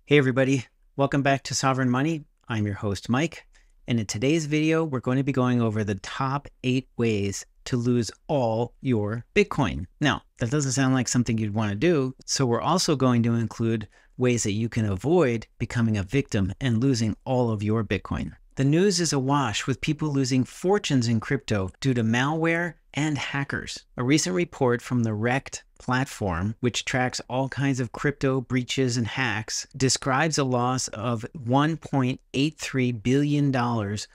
Hey everybody, welcome back to Sovereign Money. I'm your host Mike, and in today's video we're going to be going over the top 8 ways to lose all your Bitcoin. Now, that doesn't sound like something you'd want to do, so we're also going to include ways that you can avoid becoming a victim and losing all of your Bitcoin. The news is awash with people losing fortunes in crypto due to malware and hackers. A recent report from the Wrecked platform, which tracks all kinds of crypto breaches and hacks, describes a loss of $1.83 billion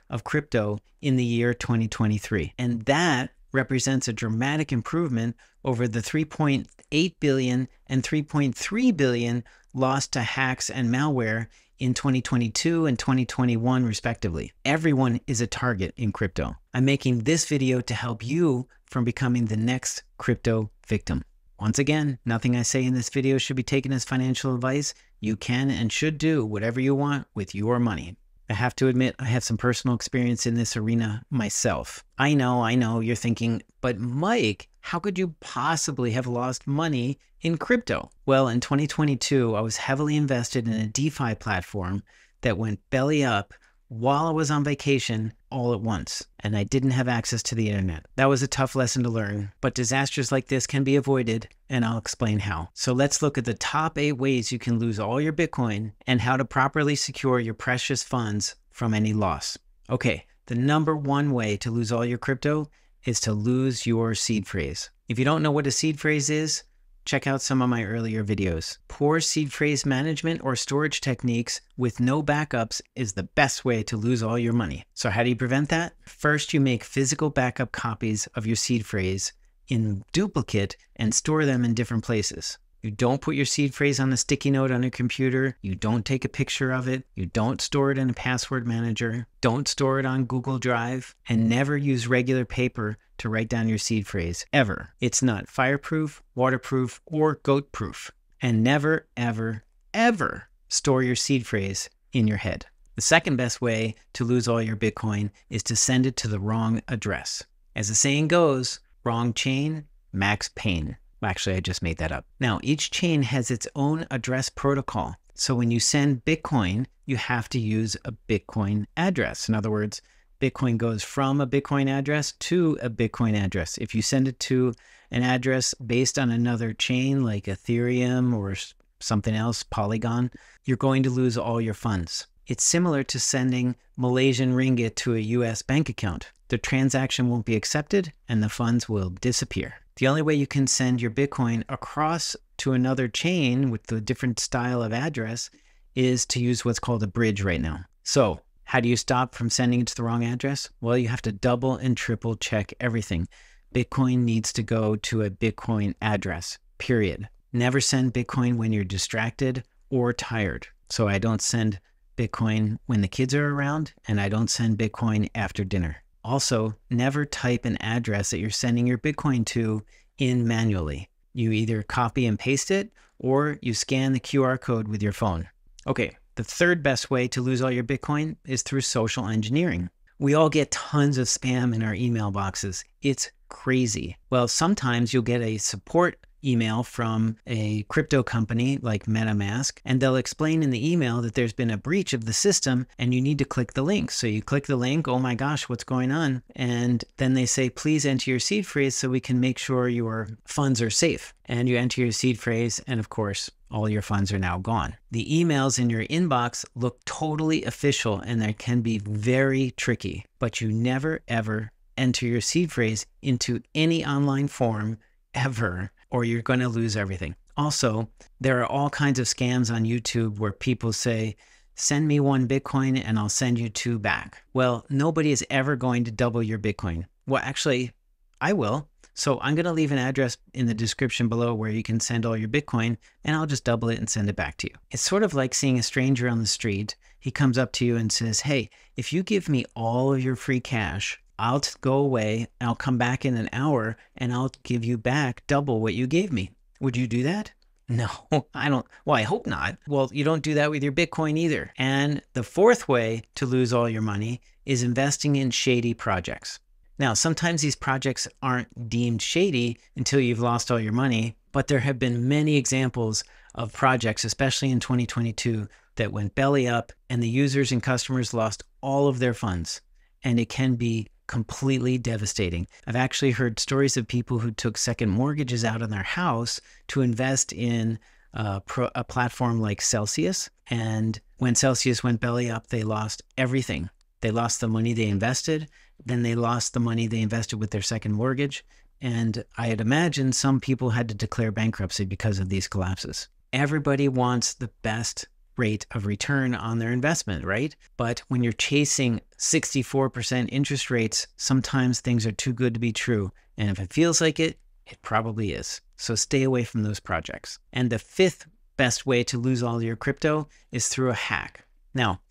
of crypto in the year 2023. And that represents a dramatic improvement over the $3.8 billion and $3.3 billion lost to hacks and malware in 2022 and 2021 respectively. Everyone is a target in crypto. I'm making this video to help you from becoming the next crypto victim. Once again, nothing I say in this video should be taken as financial advice. You can and should do whatever you want with your money. I have to admit, I have some personal experience in this arena myself. I know, you're thinking, but Mike, how could you possibly have lost money in crypto? Well, in 2022, I was heavily invested in a DeFi platform that went belly up while I was on vacation all at once, and I didn't have access to the internet. That was a tough lesson to learn, but disasters like this can be avoided, and I'll explain how. So let's look at the top 8 ways you can lose all your Bitcoin and how to properly secure your precious funds from any loss. Okay, the number 1 way to lose all your crypto is to lose your seed phrase. If you don't know what a seed phrase is, check out some of my earlier videos. Poor seed phrase management or storage techniques with no backups is the best way to lose all your money. So how do you prevent that? First, you make physical backup copies of your seed phrase in duplicate and store them in different places. You don't put your seed phrase on a sticky note on your computer. You don't take a picture of it. You don't store it in a password manager. Don't store it on Google Drive, and never use regular paper to write down your seed phrase, ever. It's not fireproof, waterproof, or goat-proof. And never, ever, ever store your seed phrase in your head. The second best way to lose all your Bitcoin is to send it to the wrong address. As the saying goes, wrong chain, max pain. Actually, I just made that up. Now, each chain has its own address protocol. So when you send Bitcoin, you have to use a Bitcoin address. In other words, Bitcoin goes from a Bitcoin address to a Bitcoin address. If you send it to an address based on another chain like Ethereum or something else, Polygon, you're going to lose all your funds. It's similar to sending Malaysian ringgit to a US bank account. The transaction won't be accepted and the funds will disappear. The only way you can send your Bitcoin across to another chain with the different style of address is to use what's called a bridge right now. So how do you stop from sending it to the wrong address? Well, you have to double and triple check everything. Bitcoin needs to go to a Bitcoin address, period. Never send Bitcoin when you're distracted or tired. So I don't send Bitcoin when the kids are around, and I don't send Bitcoin after dinner. Also, never type an address that you're sending your Bitcoin to in manually. You either copy and paste it, or you scan the QR code with your phone. Okay, the third best way to lose all your Bitcoin is through social engineering. We all get tons of spam in our email boxes. It's crazy. Well, sometimes you'll get a support email from a crypto company like MetaMask, and they'll explain in the email that there's been a breach of the system and you need to click the link. So you click the link, oh my gosh, what's going on? And then they say, please enter your seed phrase so we can make sure your funds are safe. And you enter your seed phrase, and of course, all your funds are now gone. The emails in your inbox look totally official and they can be very tricky, but you never ever enter your seed phrase into any online form ever, or you're going to lose everything. Also, there are all kinds of scams on YouTube where people say, send me 1 Bitcoin and I'll send you 2 back. Well, nobody is ever going to double your Bitcoin. Well, actually, I will. So I'm going to leave an address in the description below where you can send all your Bitcoin, and I'll just double it and send it back to you. It's sort of like seeing a stranger on the street. He comes up to you and says, hey, if you give me all of your free cash, I'll go away, and I'll come back in an hour, and I'll give you back double what you gave me. Would you do that? No, I don't. Well, I hope not. Well, you don't do that with your Bitcoin either. And the fourth way to lose all your money is investing in shady projects. Now, sometimes these projects aren't deemed shady until you've lost all your money, but there have been many examples of projects, especially in 2022, that went belly up and the users and customers lost all of their funds. And it can be completely devastating. I've actually heard stories of people who took second mortgages out on their house to invest in a platform like Celsius. And when Celsius went belly up, they lost everything. They lost the money they invested. Then they lost the money they invested with their second mortgage. And I'd imagine some people had to declare bankruptcy because of these collapses. Everybody wants the best rate of return on their investment, right? But when you're chasing 64% interest rates, sometimes things are too good to be true. And if it feels like it, it probably is. So stay away from those projects. And the fifth best way to lose all your crypto is through a hack. Now,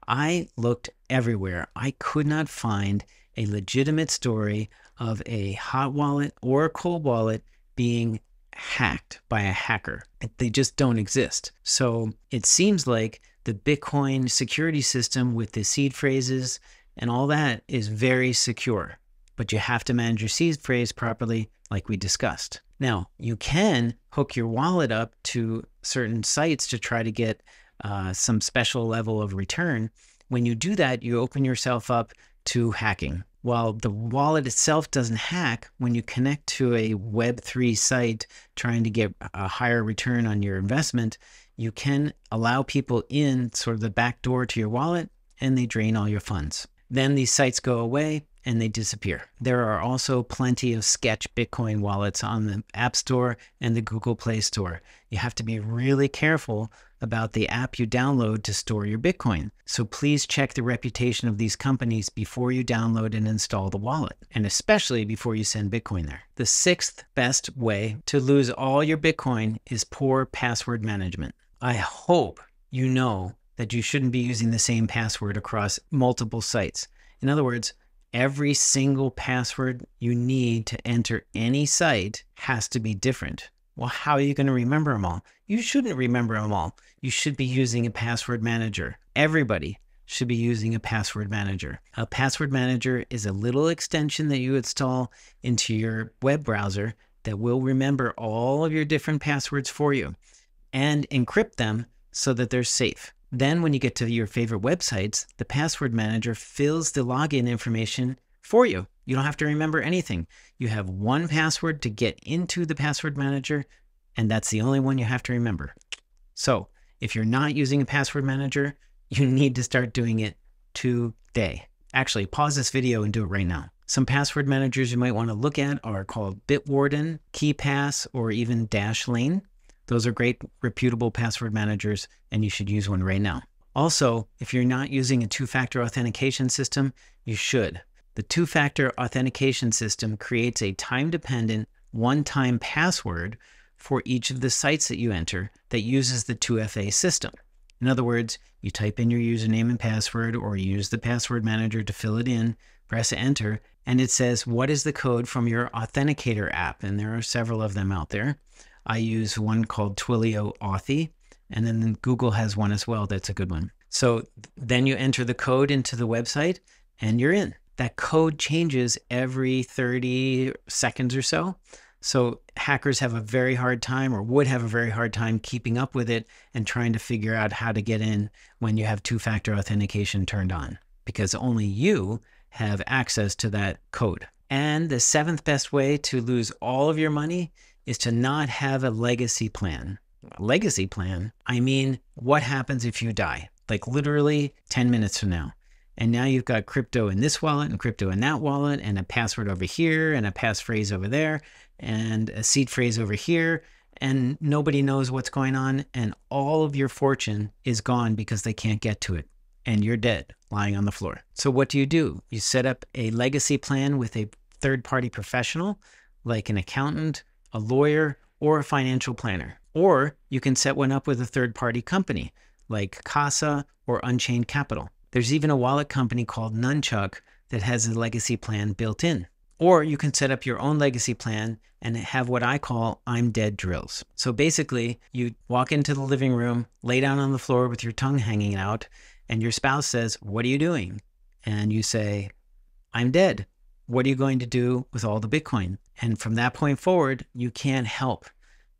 I looked everywhere. I could not find a legitimate story of a hot wallet or a cold wallet being hacked by a hacker. They just don't exist. So it seems like the Bitcoin security system with the seed phrases and all that is very secure, but you have to manage your seed phrase properly, like we discussed. Now, you can hook your wallet up to certain sites to try to get some special level of return. When you do that, you open yourself up to hacking. While the wallet itself doesn't hack, when you connect to a Web3 site trying to get a higher return on your investment, you can allow people in sort of the back door to your wallet and they drain all your funds. Then these sites go away and they disappear. There are also plenty of sketch Bitcoin wallets on the App Store and the Google Play Store. You have to be really careful about the app you download to store your Bitcoin. So please check the reputation of these companies before you download and install the wallet, and especially before you send Bitcoin there. The sixth best way to lose all your Bitcoin is poor password management. I hope you know that you shouldn't be using the same password across multiple sites. In other words, every single password you need to enter any site has to be different. Well, how are you going to remember them all? You shouldn't remember them all. You should be using a password manager. Everybody should be using a password manager. A password manager is a little extension that you install into your web browser that will remember all of your different passwords for you and encrypt them so that they're safe. Then when you get to your favorite websites, the password manager fills the login information for you. You don't have to remember anything. You have one password to get into the password manager, and that's the only one you have to remember. So if you're not using a password manager, you need to start doing it today. Actually, pause this video and do it right now. Some password managers you might want to look at are called Bitwarden, KeePass, or even Dashlane. Those are great, reputable password managers, and you should use one right now. Also, if you're not using a two-factor authentication system, you should. The two-factor authentication system creates a time-dependent, one-time password for each of the sites that you enter that uses the 2FA system. In other words, you type in your username and password, or use the password manager to fill it in, press enter, and it says, what is the code from your authenticator app? And there are several of them out there. I use one called Twilio Authy, and then Google has one as well. That's a good one. So then you enter the code into the website and you're in. That code changes every 30 seconds or so. So hackers have a very hard time, or would have a very hard time, keeping up with it and trying to figure out how to get in when you have two-factor authentication turned on, because only you have access to that code. And the seventh best way to lose all of your money is to not have a legacy plan. A legacy plan? I mean, what happens if you die? Like literally 10 minutes from now. And now you've got crypto in this wallet and crypto in that wallet and a password over here and a passphrase over there and a seed phrase over here, and nobody knows what's going on, and all of your fortune is gone because they can't get to it, and you're dead lying on the floor. So what do? You set up a legacy plan with a third-party professional like an accountant, a lawyer, or a financial planner. Or you can set one up with a third-party company like Casa or Unchained Capital. There's even a wallet company called Nunchuck that has a legacy plan built in. Or you can set up your own legacy plan and have what I call I'm dead drills. So basically, you walk into the living room, lay down on the floor with your tongue hanging out, and your spouse says, what are you doing? And you say, I'm dead. What are you going to do with all the Bitcoin? And from that point forward, you can't help.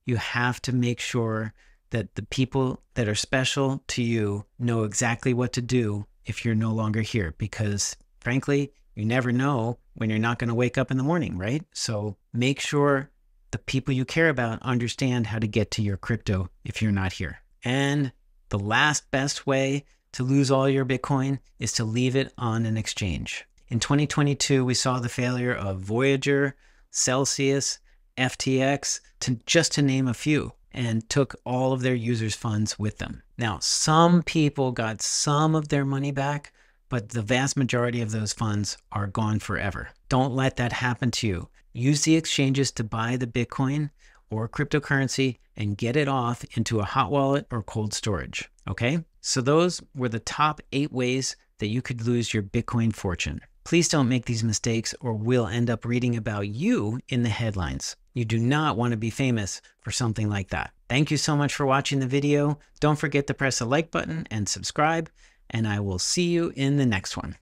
You have to make sure that the people that are special to you know exactly what to do if you're no longer here, because frankly, you never know when you're not going to wake up in the morning, right? So make sure the people you care about understand how to get to your crypto if you're not here. And the last best way to lose all your Bitcoin is to leave it on an exchange. In 2022, we saw the failure of Voyager, Celsius, FTX, just to name a few, and took all of their users' funds with them. Now, some people got some of their money back, but the vast majority of those funds are gone forever. Don't let that happen to you. Use the exchanges to buy the Bitcoin or cryptocurrency and get it off into a hot wallet or cold storage, okay? So those were the top 8 ways that you could lose your Bitcoin fortune. Please don't make these mistakes or we'll end up reading about you in the headlines. You do not want to be famous for something like that. Thank you so much for watching the video. Don't forget to press the like button and subscribe, and I will see you in the next one.